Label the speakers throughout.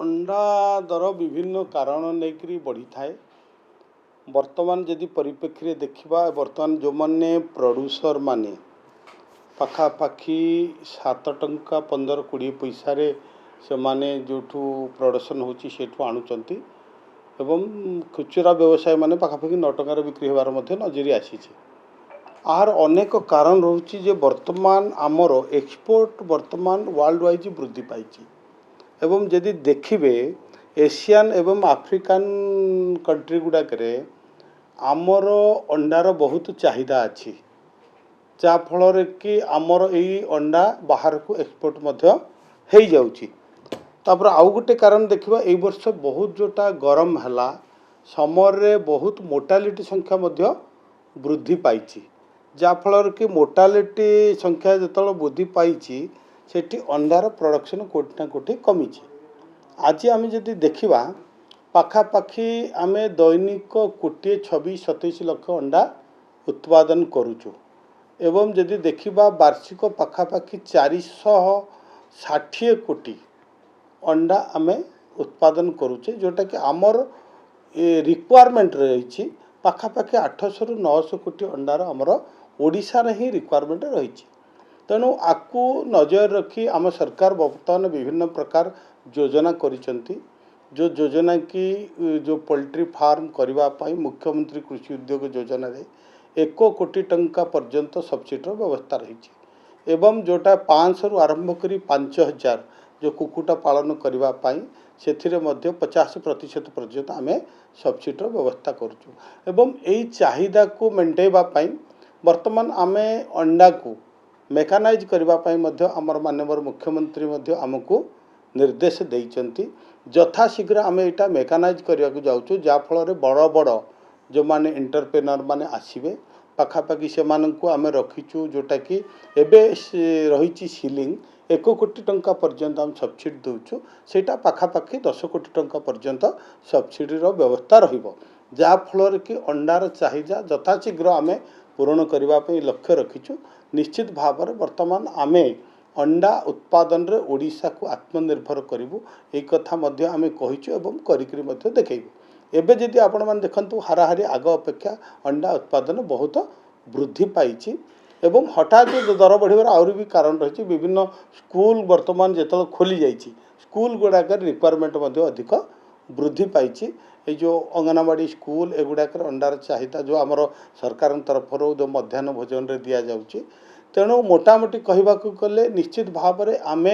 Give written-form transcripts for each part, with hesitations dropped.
Speaker 1: अंडा दर विभिन्न कारण नहीं बढ़ी थाए। वर्तमान जदि परिप्रेक्षी देखा बर्तमान जो मैंने प्रोड्यूसर माने पाखापाखि 7 टंका 15-20 पैसा से माने जो प्रोडक्शन होठू आणुंट एवं खुचुरा व्यवसाय माने पाखापाखि 9 टंकार बिक्री होवार नजरी आसी। आर अनेक कारण रोचे जे वर्तमान आमर एक्सपोर्ट वर्तमान वर्ल्ड वाइज वृद्धि पाई एवं जदि देखिए एशियन एवं आफ्रिकान कंट्री गुड़ाक आमर अंडार बहुत चाहिदा अच्छी जा फल कि आमर यही अंडा बाहर को एक्सपोर्ट हो जाउची। तापर आउ गोटे कारण देखा ये वर्ष बहुत जोटा गरम है समर बहुत मोर्टालिटी संख्या वृद्धि पाई जा फल कि मोर्टालिटी संख्या जो वृद्धि पाई सेठी अंडार प्रोडक्शन कोटी ना कोटी कमी। आज आम जदि देखा पाखापाखि आम दैनिक 1,26-27 लाख अंडा उत्पादन करुचु एवं जदि देखा वार्षिक पाखापाखि 460 कोटी अंडा आम उत्पादन करुचे जोटा कि आमर रिक्वायरमेंट रही पाखापाखि 800-900 कोटी अंडार आमर ओडिशा रे ही रिक्वायरमेंट रही। तेणु आपको नजर रखी आम सरकार बर्तमान विभिन्न प्रकार योजना करिसेंती जो योजना की जो पोल्ट्री फार्म करने मुख्यमंत्री कृषि उद्योग योजना रे 1 कोटी टंका पर्यंत सब्सिडी व्यवस्था रही एवं जोटा 500 आरंभ करी 5,000 जो कुकुटा पालन करने से 50% पर्यंत आम सब्सिडी व्यवस्था करुचु एवं यही चाहिदा को मेंटेवाई वर्तमान आम अंडा को मेकानाइज करने आमर माननीय मुख्यमंत्री आमको निर्देश देइचंती यथाशीघ्र आम यहाँ मेकानाइज करने को जाऊँ जाफल बड़ बड़ जो माने एंटरप्रेन्योर माने आसवे पाखापाखि से आम रखीचु जोटा कि एबे रही सीलिंग 1 कोटी टंका पर्यंत आम सब्सिडी दूचु सेटा पाखापाखि 10 कोटी टंका पर्यंत सब्सिडी व्यवस्था रहिबो जाफल कि अंडार चाहिदा यथाशीघ्र आम पूरण करने लक्ष्य रखीचु। निश्चित भाव में वर्तमान आम अंडा उत्पादन रे ओडिशा को आत्मनिर्भर करूँ एक कथा आम कहीचु एवं करिकरी देखैबु। एबे जदि आपण मैंने देखंतु हाराहारी आग अपेक्षा अंडा उत्पादन बहुत वृद्धि पाई एवं हठात दर बढ़िबार आउरी भी कारण रही। विभिन्न स्कूल वर्तमान जो खोली जाइए स्कूल गुड़ाक रिक्वायरमेंट अधिक वृद्धि पाई। ये जो अंगनवाड़ी स्कूल एगुड़ाक अंडार चाहिदा जो आमर सरकार तरफ जो मध्याह्न भोजन रे दिया जाउची तेणु मोटामोटी कहवाक गले निश्चित भाव में आम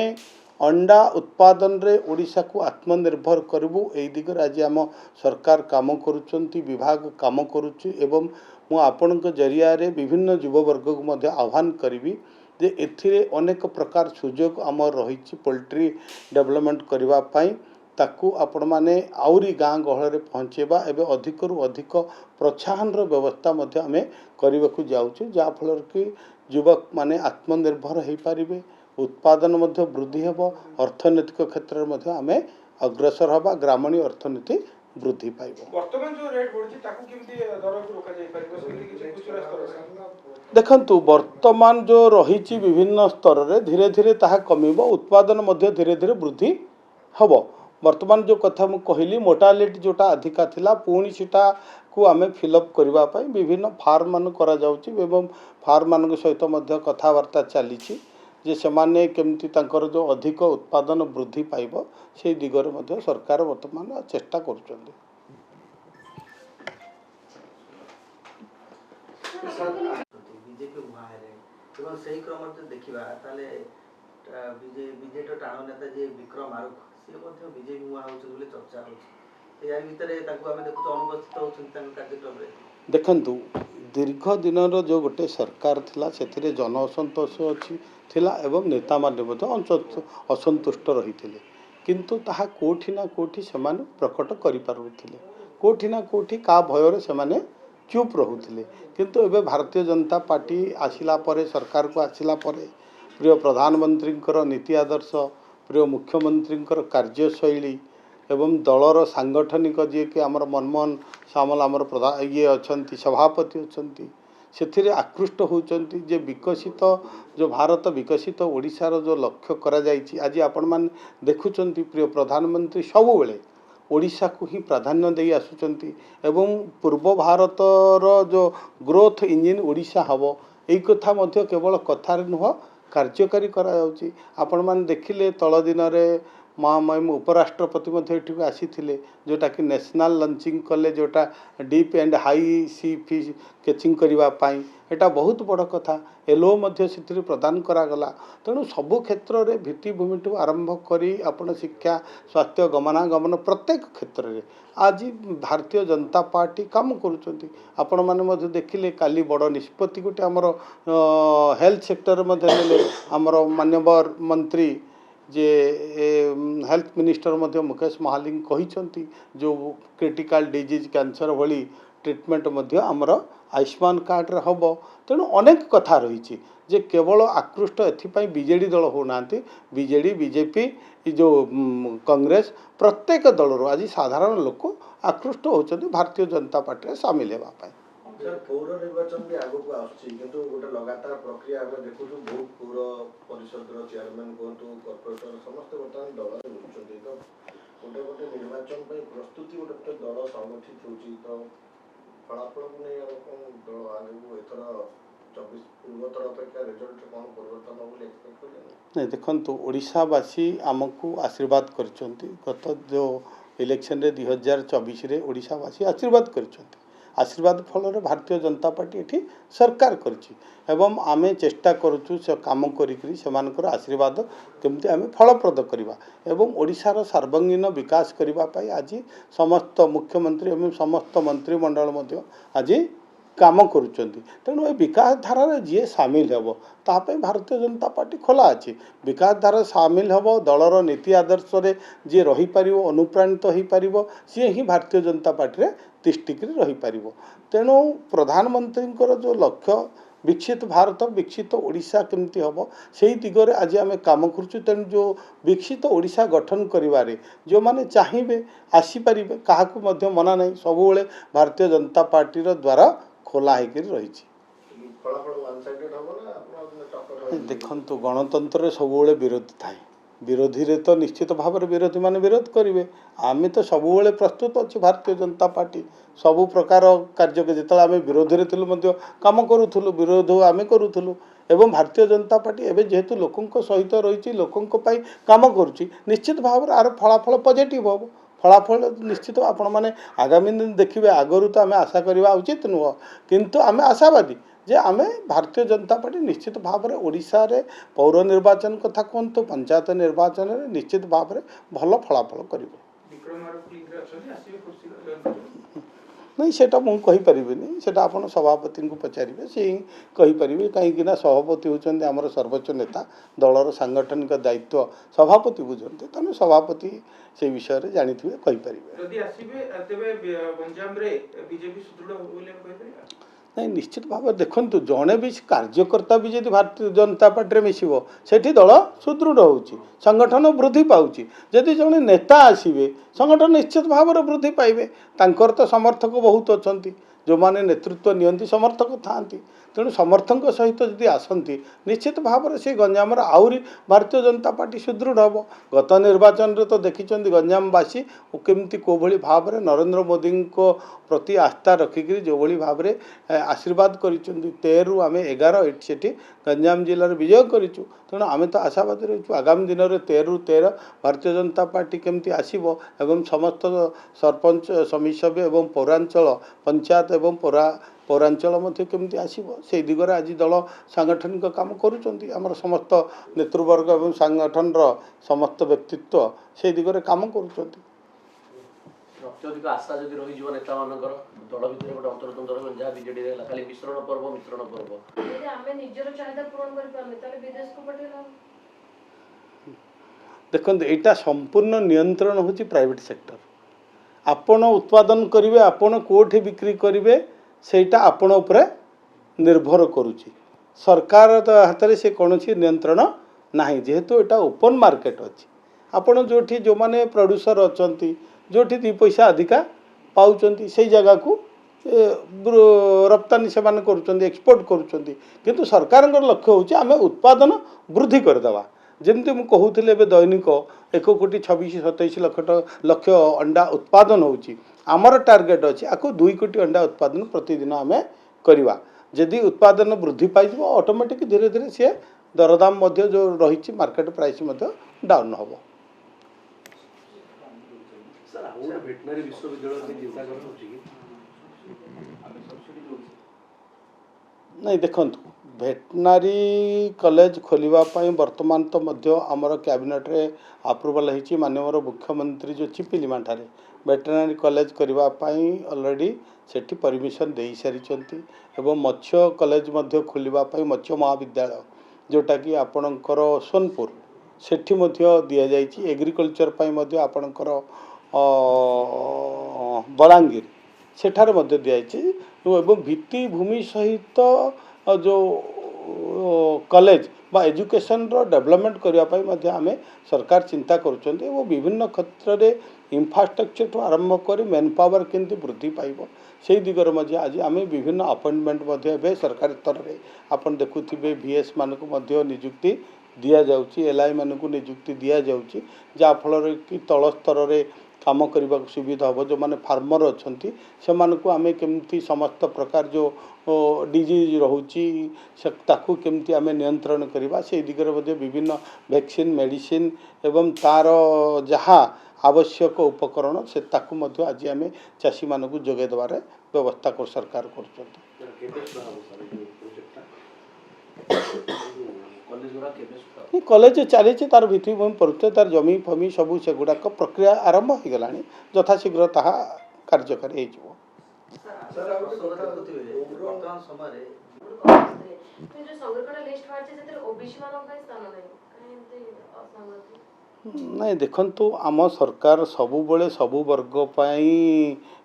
Speaker 1: अंडा उत्पादन रे ओडिशा को आत्मनिर्भर करूँ यही दिगरे आज आम सरकार काम करुचंती विभाग काम करुच्ची एवं मु आपण जरिया रे विभिन्न युववर्ग को आह्वान करी जे एथिरे अनेक प्रकार सुजोग आम रही पोल्ट्री डेवलपमेंट करने ताकू आपण माने आउरी गाँ गहल पहुँचेबा एवं अधिकरू अधिक प्रोत्साहन व्यवस्था आम करने को जाऊँ जहाँफल कि युवक माने आत्मनिर्भर हो पारे उत्पादन वृद्धि हेब अर्थनैतिक क्षेत्र में आम अग्रसर हवा ग्रामीण अर्थनीति वृद्धि पाइब।
Speaker 2: वर्तमान जो रेट बढ़ी ताकू केमती दर को रोका जाय परिबो सेमती किछि खुचरा स्तर
Speaker 1: देखंतु वर्तमान जो रही विभिन्न स्तर रे धीरे धीरे ताहा कमिबो उत्पादन धीरे धीरे वृद्धि हब। वर्तमान जो कथा मु कहली मोर्टालिटी जोटा अधिका थिला पुणी सेटा को आम फिलअप करने विभिन्न फार्म मान करा जाउची एवं फार्म मान सहित कथबार्ता चली जे सेमाने केमती तांकर जो अधिक उत्पादन वृद्धि पाइब से दिगरे मध्य सरकार वर्तमान चेष्टा करुचंदी।
Speaker 3: बीजेपी एवं सही क्रम देखा बीजेपी टाण नेता जी विक्रम आरुख सी बीजेपी मुआ होली चर्चा हो
Speaker 1: देखंतु दीर्घ दिन जो गोटे सरकार थिला से जन असंतोष अच्छी थिला एवं नेता माने असंतुष्ट रही किंतु ताहा कोठी ना कोठी सेमाने प्रकट करि पारुथिले कोठी ना कोठी का भयर सेमाने चुप रहुथिले किंतु एबे भारतीय जनता पार्टी आसिला परे सरकार को आसिला परे प्रिय प्रधानमंत्री नीति आदर्श प्रिय मुख्यमंत्री कार्यशैली एवं दलर सांगठनिक जी कि आमर मनमोहन सामल आमर प्रधान ये अच्छा सभापति अच्छा ସେଥିରେ ଆକୃଷ୍ଟ ହେଉଛନ୍ତି ଯେ ବିକଶିତ जो भारत विकसित ओडिशार जो लक्ष्य करा जाइछि आज आपन देखुचंती प्रिय प्रधानमंत्री सबुबले ओडिशा को ही प्राधान्य दे आसुचंती एवं पूर्व भारतर जो ग्रोथ इंजिन ओडिशा हबो एई कथा मध्य केवल कथार नुह कार्यकारी करा जाउछि आपण मान देखिले तळ दिन रे महामहिम उपराष्ट्रपति मध्य आसी जोटा कि नेशनल लंचिंग कले जोटा deep and high sea fish catching करने एटा बहुत बड़ कथा एलो मध्य से प्रदान करागला तेणु सबु क्षेत्र में भित्तिभूमि ठू आरंभ करी आपण शिक्षा स्वास्थ्य गमनागमन प्रत्येक क्षेत्र में आज भारतीय जनता पार्टी काम करुँच आपण मैंने देखिले काली बड़ निष्पत्ति गोटे आमर हेल्थ सेक्टर में आमर माननीय मंत्री जे हेल्थ मिनिस्टर मध्य मुकेश महालिंग कहिसंती जो क्रिटिकल डिजीज कैंसर भली ट्रीटमेंट मध्य आमर आयुष्मान कार्ड रे हबो तेणु अनेक कथा रही जे केवल आकृष्ट एथिपाई बीजेडी दल होना बीजेडी बीजेपी जो कांग्रेस प्रत्येक दल आज साधारण लोक आकृष्ट होचंती भारतीय जनता पार्टी रे शामिल हेबा पाई
Speaker 3: सर पौर निर्वाचन भी आगक आसुची किंतु गोटे लगातार प्रक्रिया आम देखु बहुत पौर परिषद चेयरमैन कहतु कॉर्पोरेटर समस्त बर्तमान दल बुझुंट तो गोटे गोटे निर्वाचन प्रस्तुति गोटे दल संगठित होती तो फलाफल को नहीं दल आगे एथर 24 पूर्वतर अपेक्षा रिजल्ट कौन परिवर्तन हो एक्सपेक्ट कर
Speaker 1: नहीं देखु ओडिशावासी आमको आशीर्वाद कर गत जो इलेक्शन रे 2024 रे ओडिशावासी आशीर्वाद कर आशीर्वाद फल भारतीय जनता पार्टी एठी सरकार करछि एवं आमे चेष्टा करूछु से काम करिकरी सेमानकर आशीर्वाद केमती आमे फलप्रद करिबा एवं ओडिशार सर्वांगीन विकास करिबा पाई आज समस्त मुख्यमंत्री एवं समस्त मंत्रिमंडल मध्य आज काम करुचंती तेणु ए विकास धारा जी सामिल हेबो तापे भारतीय जनता पार्टी खोला अछि विकास धारा सामिल हेबो दलर नीति आदर्श रे जी रही पारिबो अनुप्राणित होई पारिबो सी ही भारतीय जनता पार्टी रे तिष्टिकरी रही पारिबो तेणु प्रधानमंत्री जो लक्ष्य विकसित भारत विकसित ओडिशा केमती हम से दिगरे आज आम कम करुँ तेणु जो विकसित ओडिशा गठन करिवारे जो माने चाहिए आसीपारे क्या मना नहीं सबुबले भारतीय जनता पार्टी द्वारा खोला होकर रही देखु गणतंत्र सबुबले विरोध थाए विरोधी रे तो निश्चित भाव में विरोधी माने विरोध करेंगे आम तो सबुबले प्रस्तुत अच्छे भारतीय जनता पार्टी सबु प्रकार कार्य के जिते आम विरोधी थे कम करूँ विरोध आम करूँ एवं भारतीय जनता पार्टी एवं जेहेतु लोकों सहित रही लोकों कम करुँच निश्चित भाव में आर फलाफल पॉजिटिव हम फलाफल निश्चित आपण मैंने आगामी दिन देखिए आगरू तो आम आशा करवा उचित नुह किंतु आम आशावादी जे आमे भारतीय जनता पार्टी निश्चित भाव में ओडिशा रे पौर निर्वाचन कथा कहतु पंचायत निर्वाचन रे निश्चित भाव में भल फलाफल कर नहीं सेटा मुझे कहीपरि सेटा आपण सभापति को पचारे सी कहीपरि कहीं सभापति होती आमर सर्वोच्च नेता दलर सांगठनिक दायित्व सभापति बुझते तेणु सभापति से विषय में जानी कहीपरि नहीं निश्चित भाव देखु जड़े भी कार्यकर्ता भी जब भारतीय जनता पार्टी मिसब से दल सुदृढ़ हो संगठन वृद्धि पाँच जदि जड़े नेता आसवे संगठन निश्चित भाव में वृद्धि पाइबे तांकर तो समर्थक बहुत अच्छा जो माने नेतृत्व नियंती समर्थक था तेणु समर्थक सहित जदि आसती निश्चित भाव में से गंजाम आहरी भारतीय जनता पार्टी सुदृढ़ हम गत निर्वाचन रे तो देखी गंजामवासी केमती को भली भाव में नरेंद्र मोदी को प्रति आस्था रखिक जो भली भाव में आशीर्वाद कर 13 आम 11 से गंजाम जिले में विजय करूँ तेणु आम तो आशावाद रही आगामी दिन में 13 ରୁ 13 भारतीय जनता पार्टी केमती आसीबो एवं समस्त सरपंच समिति एवं पौरांचल पंचायत एवं पौरांचल मध्य केमती आसीबो से दिगरे आज दल सांगठनिक काम करुचंती आमर समस्त नेतृवर्ग एवं सांगठन समस्त व्यक्तित्व से दिगरे काम करुचंती
Speaker 4: अत्यधिक आशा जदि रही नेता मानकर दल भितर गोटे अंतरतंत्र जहाँ बीजेडी खाली मिश्रण पर्व
Speaker 5: यदि आमे निजर चाहिदा पूरण कर पारले ताले विदेश को पठेला
Speaker 1: देखते यहाँ संपूर्ण नियंत्रण होची प्राइवेट सेक्टर आपण उत्पादन करिवे आपण कोठी बिक्री करिवे सेटा आपण उपरे निर्भर करुची सरकार हाथ में से कौन नियंत्रण नाही जेहेतु एटा ओपन मार्केट अच्छी आपण जोठी जो माने प्रोड्यूसर अच्छा जोठी 2 पैसा अधिका पाउचंती से जगह को ରପ୍ତାନି ସେମାନେ କରୁଛନ୍ତି, ଏକ୍ସପୋର୍ଟ କରୁଛନ୍ତି। କିନ୍ତୁ ସରକାରଙ୍କର ଲକ୍ଷ୍ୟ ହେଉଛି ଆମେ ଉତ୍ପାଦନ ବୃଦ୍ଧି କରିଦେବା। ଯେମିତି ମୁଁ କହୁଥିଲି ଏବେ ଦୈନିକ 1,26,27 ଲକ୍ଷ ଅଣ୍ଡା ଉତ୍ପାଦନ ହେଉଛି। ଆମର ଟାର୍ଗେଟ୍ ଅଛି ଆକୁ 2 କୋଟି ଅଣ୍ଡା ଉତ୍ପାଦନ ପ୍ରତିଦିନ ଆମେ କରିବା। ଯଦି ଉତ୍ପାଦନ ବୃଦ୍ଧି ପାଇଯିବ ଅଟୋମେଟିକ୍ ଧୀରେ ଧୀରେ ସିଏ ଦରଦାମ ମଧ୍ୟ ଯେଉଁ ରହିଛି ମାର୍କେଟ ପ୍ରାଇସ୍ ମଧ୍ୟ ଡାଉନ୍ ହେବ।
Speaker 4: ସାର୍ ଆଉ ଗୋଟେ ଭେଟନାରୀ ବିଶ୍ୱବିଦ୍ୟାଳୟ ପାଇଁ ଚିନ୍ତା କରାଯାଉଛି କି?
Speaker 1: ନାଇଁ ଦେଖନ୍ତୁ, ଭେଟନାରୀ କଲେଜ ଖୋଲିବା ପାଇଁ ବର୍ତ୍ତମାନ ତ ମଧ୍ୟ ଆମର କ୍ୟାବିନେଟ୍ରେ ଆପ୍ରୁଭାଲ୍ ହେଇଛି। ମାନ୍ୟବର ମୁଖ୍ୟମନ୍ତ୍ରୀ ଯେଉଁ ଚିପିଲିମାଠାରେ ଭେଟନାରୀ କଲେଜ କରିବା ପାଇଁ ଅଲରେଡ଼ି ସେଠି ପରମିଶନ୍ ଦେଇସାରିଛନ୍ତି ଏବଂ ମତ୍ସ୍ୟ କଲେଜ ମଧ୍ୟ ଖୋଲିବା ପାଇଁ ମତ୍ସ୍ୟ ମହାବିଦ୍ୟାଳୟ ଯେଉଁଟାକି ଆପଣଙ୍କର ସୋନପୁର ସେଠି ମଧ୍ୟ ଦିଆଯାଇଛି। ଏଗ୍ରିକଲଚର ପାଇଁ ମଧ୍ୟ ଆପଣଙ୍କର ବଲାଙ୍ଗୀର ସେଠାରେ ମଧ୍ୟ ଦିଆଯାଇଛି ଏବଂ ଭିତ୍ତିଭୂମି ସହିତ ଯେଉଁ କଲେଜ ବା ଏଜୁକେସନ୍ର ଡେଭଲପମେଣ୍ଟ କରିବା ପାଇଁ ମଧ୍ୟ ଆମେ ସରକାର ଚିନ୍ତା କରୁଛନ୍ତି ଏବଂ ବିଭିନ୍ନ କ୍ଷେତ୍ରରେ ଇନଫ୍ରାଷ୍ଟ୍ରକ୍ଚରଠୁ ଆରମ୍ଭ କରି ମେନ୍ ପାୱାର କେମିତି ବୃଦ୍ଧି ପାଇବ ସେହି ଦିଗରେ ମଧ୍ୟ ଆଜି ଆମେ ବିଭିନ୍ନ ଆପଏଣ୍ଟମେଣ୍ଟ ମଧ୍ୟ ଏବେ ସରକାରୀ ସ୍ତରରେ ଆପଣ ଦେଖୁଥିବେ VS ମାନଙ୍କୁ ମଧ୍ୟ ନିଯୁକ୍ତି ଦିଆଯାଉଛି, LI ମାନଙ୍କୁ ନିଯୁକ୍ତି ଦିଆଯାଉଛି, ଯାହାଫଳରେ କି ତଳ ସ୍ତରରେ କାମ କରିବାକୁ ସୁବିଧା ହେବ। ଯେଉଁମାନେ ଫାର୍ମର ଅଛନ୍ତି ସେମାନଙ୍କୁ ଆମେ କେମିତି ସମସ୍ତ ପ୍ରକାର ଯେଉଁ ଡିଜିଜ୍ ରହୁଛି ତାକୁ କେମିତି ଆମେ ନିୟନ୍ତ୍ରଣ କରିବା ସେହି ଦିଗରେ ମଧ୍ୟ ବିଭିନ୍ନ ଭ୍ୟାକ୍ସିନ୍ ମେଡ଼ିସିନ୍ ଏବଂ ତା'ର ଯାହା ଆବଶ୍ୟକ ଉପକରଣ ସେ ତାକୁ ମଧ୍ୟ ଆଜି ଆମେ ଚାଷୀମାନଙ୍କୁ ଯୋଗାଇ ଦେବାରେ ବ୍ୟବସ୍ଥା ସରକାର କରୁଛନ୍ତି। କଲେଜ ଚାଲିଛି, ତାର ଭିତ୍ତିଭୂମି ପଡ଼ିଛି, ତାର ଜମି ଫମି ସବୁ ସେଗୁଡ଼ାକ ପ୍ରକ୍ରିୟା ଆରମ୍ଭ ହୋଇଗଲାଣି। ଯଥାଶୀଘ୍ର ତାହା କାର୍ଯ୍ୟକାରୀ ହେଇଯିବ।
Speaker 5: ବର୍ତ୍ତମାନ ସମୟରେ ଯୋଉ ସଂରକ୍ଷଣ ଲିଷ୍ଟ ବାହାରିଛି ସେଥିରେ ଓବିସି ମାନଙ୍କ ପାଇଁ ସ୍ଥାନ ନାହିଁ, କାହିଁ ଏମିତି ଅସଙ୍ଗତି?
Speaker 1: ନାଇଁ ଦେଖନ୍ତୁ, ଆମ ସରକାର ସବୁବେଳେ ସବୁ ବର୍ଗ ପାଇଁ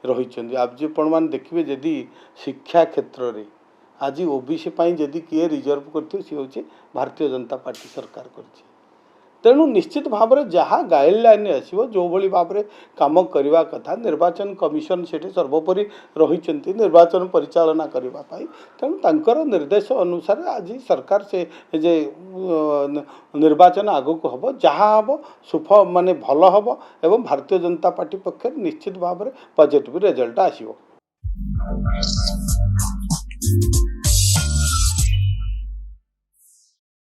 Speaker 1: ରହିଛନ୍ତି। ଆଜି ଆପଣମାନେ ଦେଖିବେ ଯଦି ଶିକ୍ଷା କ୍ଷେତ୍ରରେ ଆଜି OBC ପାଇଁ ଯଦି କିଏ ରିଜର୍ଭ କରିଥିବ ସିଏ ହେଉଛି ଭାରତୀୟ ଜନତା ପାର୍ଟି ସରକାର କରିଛି। ତେଣୁ ନିଶ୍ଚିତ ଭାବରେ ଯାହା ଗାଇଡ଼ଲାଇନ୍ ଆସିବ ଯେଉଁଭଳି ଭାବରେ କାମ କରିବା କଥା ନିର୍ବାଚନ କମିଶନ ସେଠି ସର୍ବୋପରି ରହିଛନ୍ତି ନିର୍ବାଚନ ପରିଚାଳନା କରିବା ପାଇଁ। ତେଣୁ ତାଙ୍କର ନିର୍ଦ୍ଦେଶ ଅନୁସାରେ ଆଜି ସରକାର ସେ ଯେ ନିର୍ବାଚନ ଆଗକୁ ହେବ ଯାହା ହେବ ମାନେ ଭଲ ହେବ ଏବଂ ଭାରତୀୟ ଜନତା ପାର୍ଟି ପକ୍ଷରେ ନିଶ୍ଚିତ ଭାବରେ ପଜିଟିଭ୍ ରେଜଲ୍ଟ ଆସିବ।